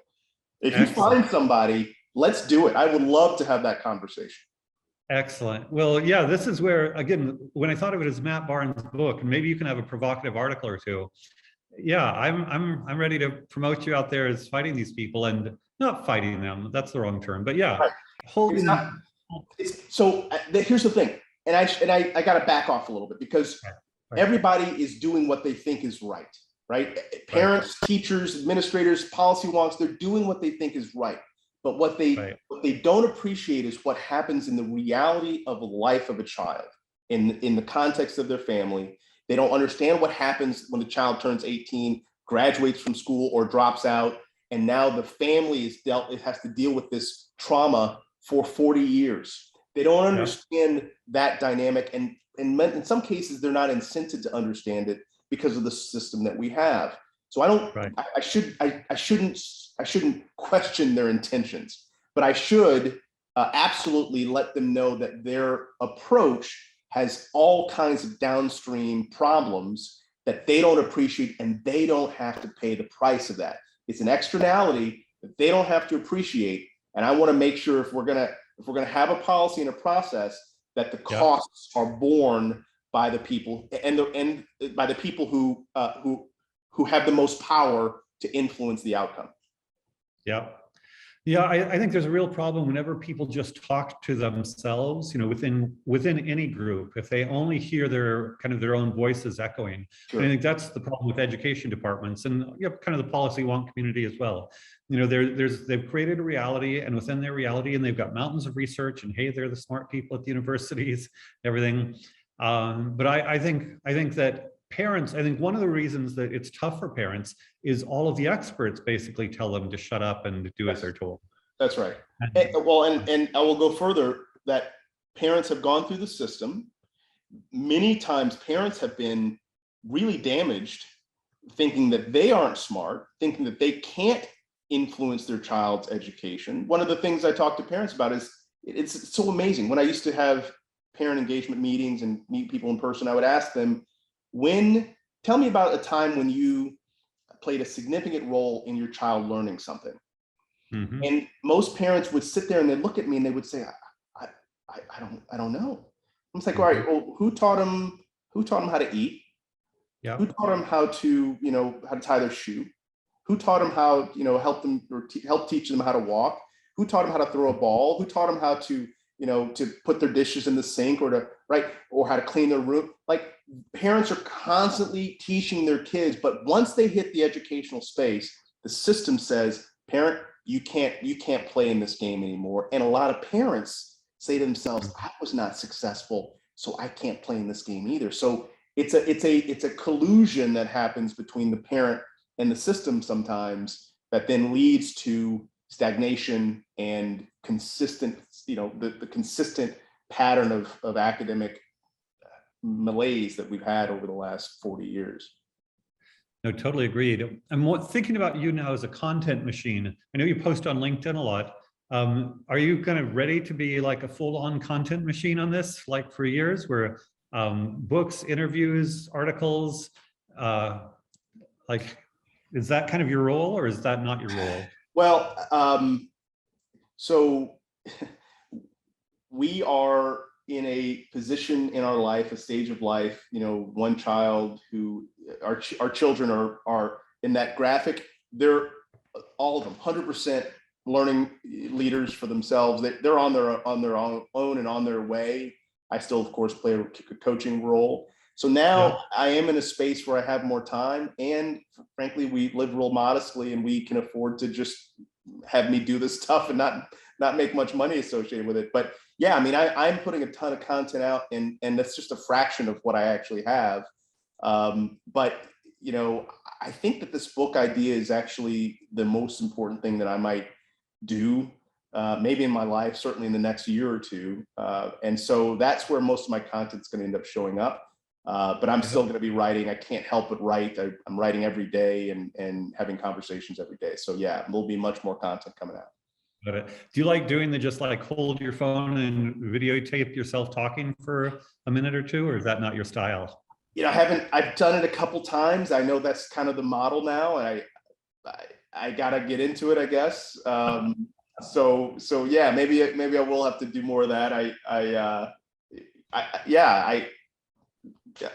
If you find somebody, let's do it. I would love to have that conversation. Excellent. Well, yeah, this is where, again, when I thought of it as Matt Barnes' book, and maybe you can have a provocative article or two. Yeah, I'm ready to promote you out there as fighting these people, and not fighting them. That's the wrong term, but yeah, holding. So here's the thing, and I got to back off a little bit because everybody is doing what they think is right, right? Parents, teachers, administrators, policy wonks, they're doing what they think is right. But what they don't appreciate is what happens in the reality of the life of a child in the context of their family. They don't understand what happens when the child turns 18, graduates from school or drops out. And now the family has to deal with this trauma for 40 years. They don't understand that dynamic. And in some cases, they're not incented to understand it because of the system that we have. So I shouldn't question their intentions, but I should absolutely let them know that their approach has all kinds of downstream problems that they don't appreciate, and they don't have to pay the price of that. It's an externality that they don't have to appreciate. And I want to make sure if we're gonna have a policy and a process, that the costs are borne by the people and by the people who have the most power to influence the outcome. Yeah. Yeah, I think there's a real problem whenever people just talk to themselves, within any group, if they only hear their own voices echoing. Sure. And I think that's the problem with education departments and kind of the policy wonk community as well. They've created a reality, and within their reality, and they've got mountains of research, and hey, they're the smart people at the universities, everything. But I think that parents, I think one of the reasons that it's tough for parents is all of the experts basically tell them to shut up and do as they're told. That's right. And I will go further, that parents have gone through the system. Many times parents have been really damaged, thinking that they aren't smart, thinking that they can't influence their child's education. One of the things I talk to parents about is, it's so amazing. When I used to have parent engagement meetings and meet people in person, I would ask them, tell me about a time when you played a significant role in your child learning something. Mm-hmm. And most parents would sit there and they'd look at me and they would say, I don't know. I'm like, all right, well, who taught them how to eat? Yeah. Who taught them how to tie their shoe? Who taught them how, help them or help teach them how to walk? Who taught them how to throw a ball? Who taught them how to, to put their dishes in the sink or how to clean their room? Like, parents are constantly teaching their kids, but once they hit the educational space, the system says, parent, you can't play in this game anymore. And a lot of parents say to themselves, I was not successful, so I can't play in this game either. So it's a collusion that happens between the parent and the system sometimes, that then leads to stagnation and consistent, the consistent pattern of academic malaise that we've had over the last 40 years. No, totally agreed. I'm thinking about you now as a content machine. I know you post on LinkedIn a lot. Are you kind of ready to be like a full-on content machine on this, like for years, where books, interviews, articles, is that kind of your role, or is that not your role? Well, so we are in a position in our life, a stage of life, one child who, our children are in that graphic. They're all of them 100% learning leaders for themselves. They're on their own and on their way. I still, of course, play a coaching role. So now I am in a space where I have more time, and frankly, we live real modestly, and we can afford to just have me do this stuff and not make much money associated with it. But yeah, I mean, I'm putting a ton of content out, and that's just a fraction of what I actually have. But you know, I think that this book idea is actually the most important thing that I might do, maybe in my life, certainly in the next year or two. And so that's where most of my content's going to end up showing up. But I'm still going to be writing. I can't help but write. I'm writing every day and having conversations every day. So yeah, there'll be much more content coming out. Got it. Do you like doing the just like hold your phone and videotape yourself talking for a minute or two, or is that not your style? You know, I've done it a couple times. I know that's kind of the model now. And I gotta get into it, I guess. So yeah, maybe I will have to do more of that.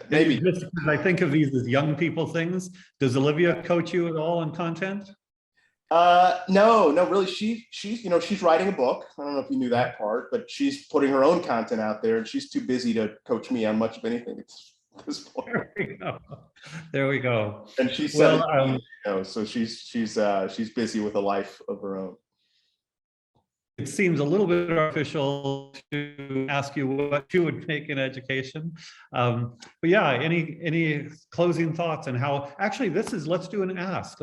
Maybe. Just because I think of these as young people things. Does Olivia coach you at all on content? No, really. She's writing a book. I don't know if you knew that part, but she's putting her own content out there, and she's too busy to coach me on much of anything at this point. There we go. And she's 17, so she's busy with a life of her own. It seems a little bit artificial to ask you what you would make in education. But yeah, any closing thoughts on how, actually let's do an ask.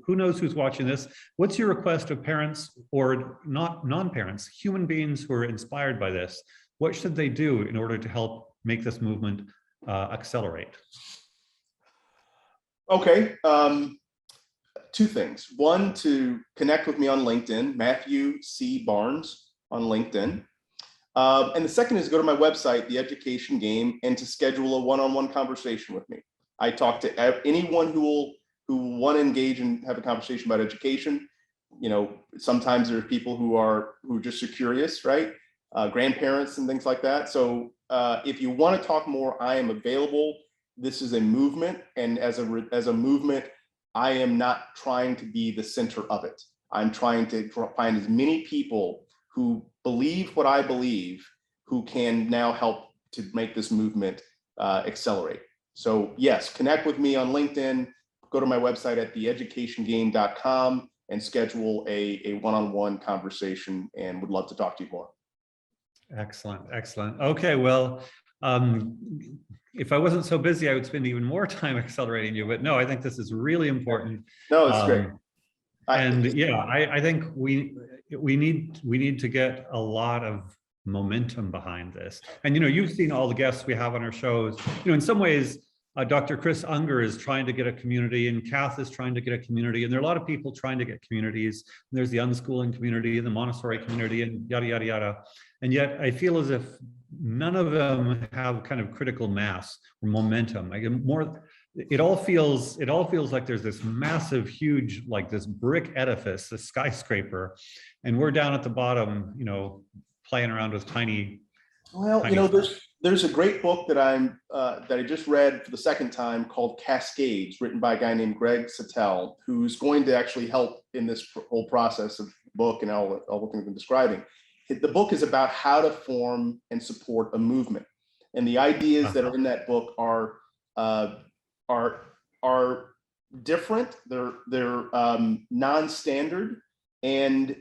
Who knows who's watching this? What's your request of parents or non-parents, human beings who are inspired by this? What should they do in order to help make this movement accelerate? Okay. Two things. One, to connect with me on LinkedIn, Matthew C. Barnes on LinkedIn. And the second is to go to my website, The Education Game, and to schedule a one-on-one conversation with me. I talk to anyone who want to engage and have a conversation about education. You know, sometimes there are people who just are curious, right? Grandparents and things like that. So if you want to talk more, I am available. This is a movement, and as a movement, I am not trying to be the center of it. I'm trying to find as many people who believe what I believe, who can now help to make this movement accelerate. So yes, connect with me on LinkedIn, go to my website at theeducationgame.com and schedule a one-on-one conversation, and would love to talk to you more. Excellent. Okay, well, if I wasn't so busy, I would spend even more time accelerating you, but no, I think this is really important. No, it's great. And yeah, I think we need to get a lot of momentum behind this. And you know, you've seen all the guests we have on our shows. You know, in some ways, Dr. Chris Unger is trying to get a community, and Kath is trying to get a community, and there are a lot of people trying to get communities. And there's the unschooling community and the Montessori community and yada, yada, yada. And yet I feel as if none of them have kind of critical mass or momentum. It all feels like there's this massive, huge, like this brick edifice, this skyscraper, and we're down at the bottom, you know, playing around with tiny. Well, you know, there's a great book that I just read for the second time called Cascades, written by a guy named Greg Sattel, who's going to actually help in this whole process of the book and all the things I'm describing. The book is about how to form and support a movement, and the ideas that are in that book are different. They're non-standard, and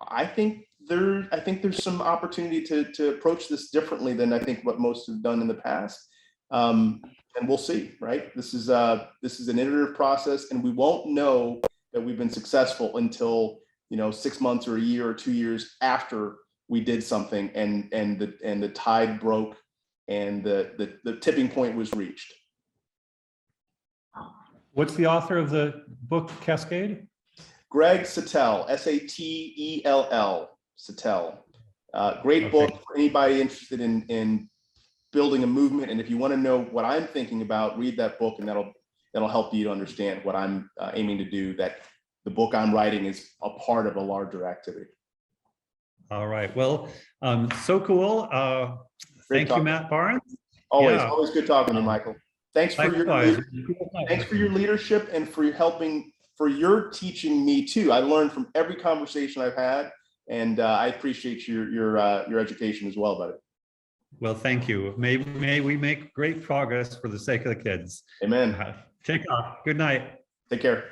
I think there's some opportunity to approach this differently than I think what most have done in the past. And we'll see, right? This is an iterative process, and we won't know that we've been successful until 6 months or a year or 2 years after we did something and the tide broke and the tipping point was reached. What's the author of the book Cascade? Greg Sattel, Satell, Sattel. Great book for anybody interested in building a movement. And if you want to know what I'm thinking about, read that book, and that'll help you to understand what I'm aiming to do. That the book I'm writing is a part of a larger activity. All right. Well, so cool. Thank you, Matt Barnes. Always good talking to you, Michael. Thanks for your leadership and for helping for your teaching me too. I learned from every conversation I've had, and I appreciate your education as well, buddy. Well, thank you. May we make great progress for the sake of the kids. Amen. Take off. Good night. Take care.